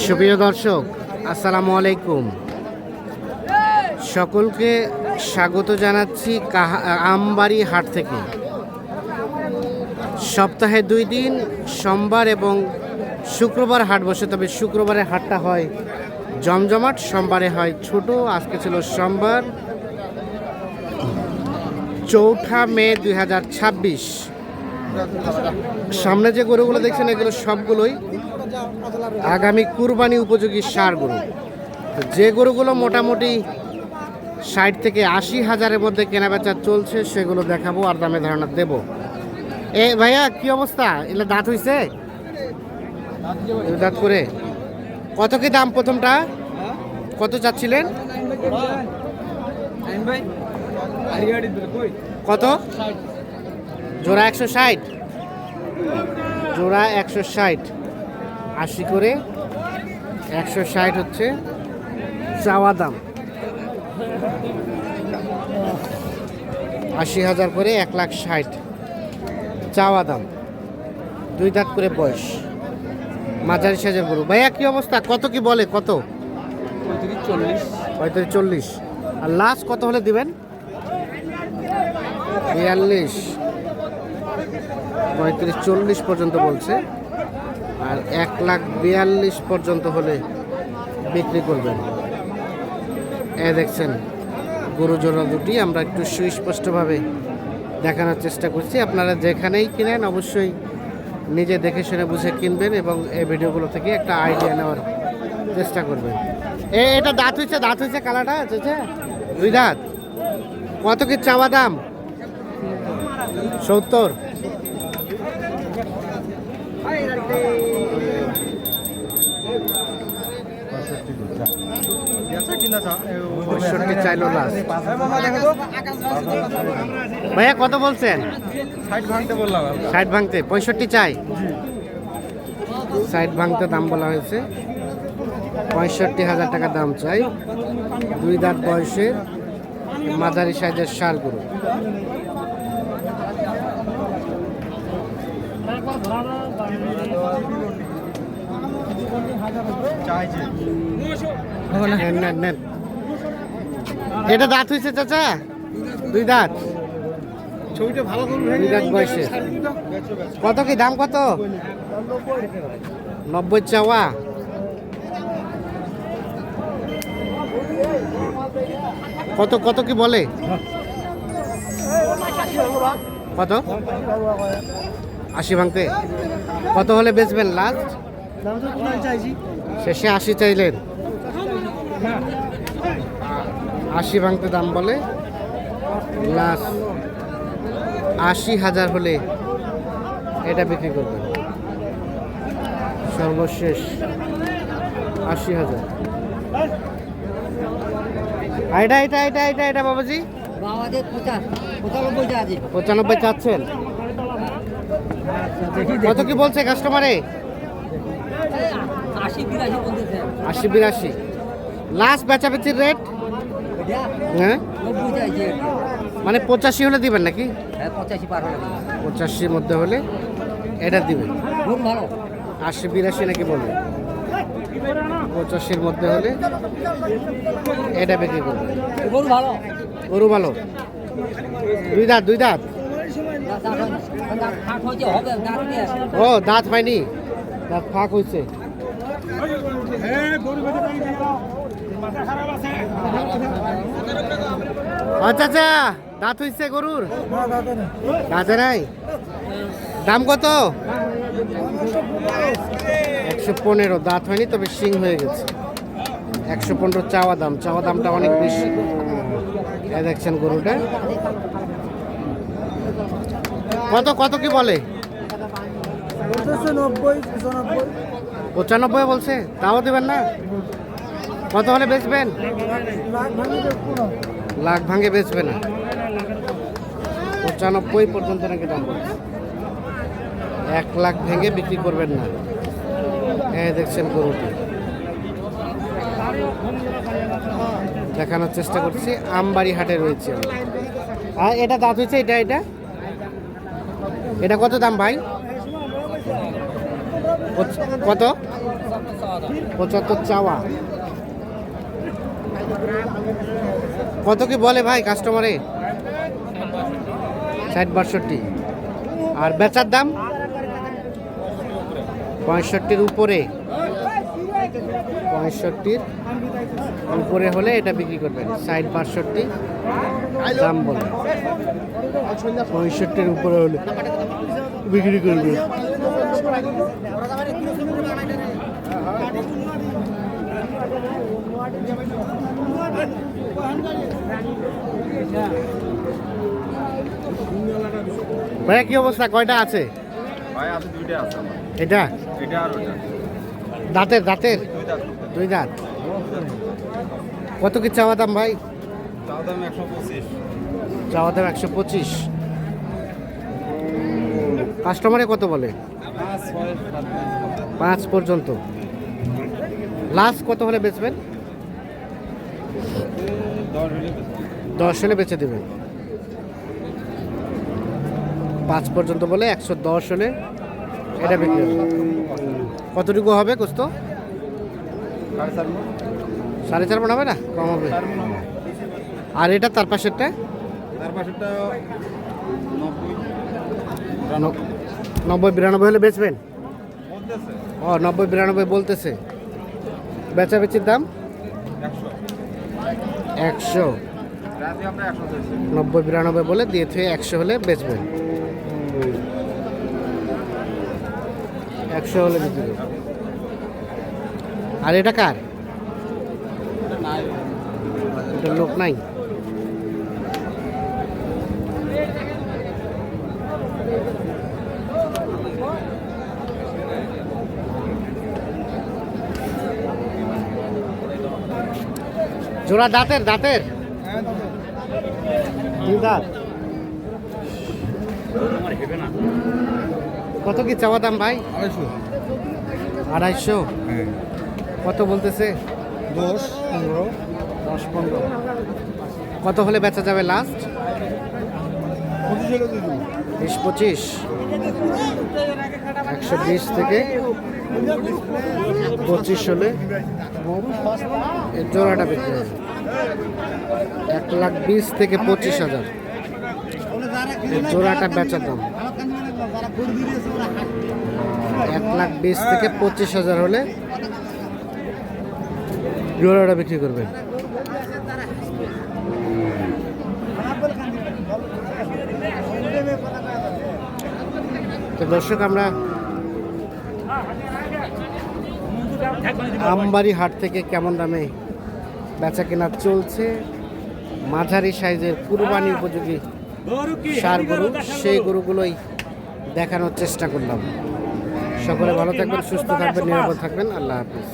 সুপ্রিয় দর্শক, আসসালামু আলাইকুম। সকলকে স্বাগত জানাচ্ছি আমবাড়ি হাট থেকে। সপ্তাহে 2 দিন সোমবার এবং শুক্রবার হাট বসে, তবে শুক্রবারের হাটটা হয় জমজমাট, সোমবারে হয় ছোট। আজকে ছিল সোমবার 4 মে 2026। সামনে যে গরুগুলো দেখছেন এগুলো সবগুলোই আগামী কুরবানি উপযোগী ষাঁড় গরু। যে গরুগুলো মোটামুটি 60 থেকে 80 হাজারের মধ্যে কেনাবেচা চলছে সেগুলো দেখাবো আর দামে ধারণা দেব। এ ভাইয়া কি অবস্থা? এগুলো দাঁত হইছে? দাঁত করে কত কি দাম? প্রথমটা কত চাচ্ছিলেন? কত? জোড়া 160? জোড়া 160, 80 করে 160 হচ্ছে চাওয়া দাম। 80,000 করে 1,60,000 চাওয়া দাম। 2 দাঁত করে বয়স, মাঝারি সাইজের গরু। ভাইয়া কি অবস্থা? কত কি বলে? কত? 35-40। আর লাস্ট কত হলে দিবেন? 42, 35-40 পর্যন্ত বলছে, আর 1,42,000 পর্যন্ত হলে বিক্রি করবেন। এ দেখছেন গরু জোড়া দুটি আমরা একটু সুস্পষ্টভাবে দেখানোর চেষ্টা করছি। আপনারা যেখানেই কিনেন অবশ্যই নিজে দেখে শুনে বুঝে কিনবেন এবং এই ভিডিওগুলো থেকে একটা আইডিয়া নেওয়ার চেষ্টা করবেন। এটা দাঁত হয়েছে কালাটা আছে 2 দাঁত। কত কি চাওয়া দাম? 70। চাইলো লাস্ট। ভাইয়া কত বলছেন? 60 ভাঙতে বললাম। 60 ভাঙতে 65 চাই। 60 ভাঙতে দাম বলা হয়েছে। 65,000 টাকা দাম চাই। 2 দাঁত বয়সের মাঝারি সাইজের ষাঁড় গরু। নেন। এটা দাঁত হয়েছে চাচা? 2 দাঁত। ছবিটা ভালো করে 2 দাঁত বয়সে। কত কি দাম? কত? 90 চাওয়া। কত কি বলে? কত? 80 ভাঙতে। কত হলে বেচবেন লাস্ট? শেষে 80 চাইলেন। 80 ভাঙতে দাম বলে, লাস্ট 80,000 হলে এটা বিক্রি করবেন। সর্বশেষ 80,000। এটা বাবাজি 95 চাচ্ছেন। কত কি বলছে কাস্টমারে? 80-82 লাস্ট বেচাবেচির রেট। হ্যাঁ, মানে 85 হলে দিবেন নাকি? 85-র মধ্যে হলে এটা দিবেন। 80-82 নাকি বলবেন? 85-র মধ্যে হলে এটা বিক্রি করবেন। গরু ভালো। 2 দাঁত। ও দাঁত হয়নি, দাঁত ফাঁক হয়েছে। আচ্ছা, দাঁত হয়েছে গরুর? দাঁতে নাই। দাম কত? 115। দাঁত হয়নি, তবে শিং হয়ে গেছে। 115 চাওয়া দাম। চাওয়া দামটা অনেক বেশি। দেখছেন গরুটা কত কি বলে? 95 বলছে। তাও দেবেন না? কত হলে বেচবেন? লাখ ভাঙে বেচবে না। 95 পর্যন্ত নাকি দাম বলছে। 1 লাখ ভেঙে বিক্রি করবেন না। দেখছেন গরুটি দেখানোর চেষ্টা করছি। আমবাড়ি হাটে রয়েছে। আর এটা দাঁত হয়েছে। এটা কত দাম ভাই? কত? 75 চাওয়া। কত কি বলে ভাই কাস্টমারে? 60-62। আর বেচার দাম 65-র উপরে। 65-র উপরে হলে এটা বিক্রি করবেন। 60-62 দাম বলে, 65-র উপরে হলে বিক্রি করবেন। ভাইয়া কি অবস্থা, কয়টা আছে? ভাই আছে দুইটা আছে আমার। এটা এটা আর ওটা। দাঁতের দাঁতের দুই দাঁত। দুই দাঁত। কত কি চাওয়া দাম ভাই? তাও দাম 125। চাওয়া দাম 125। কাস্টমারে কত বলে? 5 পর্যন্ত। লাস্ট কত হলে বেচবেন? 10 হলে বেচে দেবেন। 5 পর্যন্ত বলে 110 হলে এটা বিক্রি হবে। কতটুকু হবে গোস্ত? 4.5 মণ হবে না? কম হবে। আর এটা তার পাশেরটা? তার পাশেরটা 90-92 হলে বেচবেন? বলতেছে ও 90-92 বলতেছে। বেচাবেচির দাম 100। রাতে আমরা 100 দিয়েছি। 90-92 বলে দিয়ে থেকে 100 হলে বেচবেন। 100 হলে বিক্রি করবেন। আর এটা কার? এটা নাই। এটা লোক নাই। জোড়া দাঁতের দাঁতের দুই দাঁত। কত কি চাওয়া দাম ভাই? 250। হ্যাঁ। কত বলতেছে? 10, 15। 10-15। কত হলে বেচা যাবে লাস্ট? 25 হলে দিয়ে দেবো। 20-25। 120 থেকে 25 হলে এই জোড়াটা বিক্রি হবে। 120 থেকে 25,000 এই জোড়াটা বেচার দাম। 120 থেকে 25,000 হলে জোড়াটা বিক্রি করবেন। তো দর্শক, আমরা আমবাড়ি হাট থেকে কেমন দামে বেচা কেনা চলছে মাঝারি সাইজের কুরবানি উপযোগী ষাঁড় গরু, সেই গরুগুলোই দেখানোর চেষ্টা করলাম। সকলে ভালো থাকবেন, সুস্থ থাকবেন, নিরাপদ থাকবেন। আল্লাহ হাফিজ।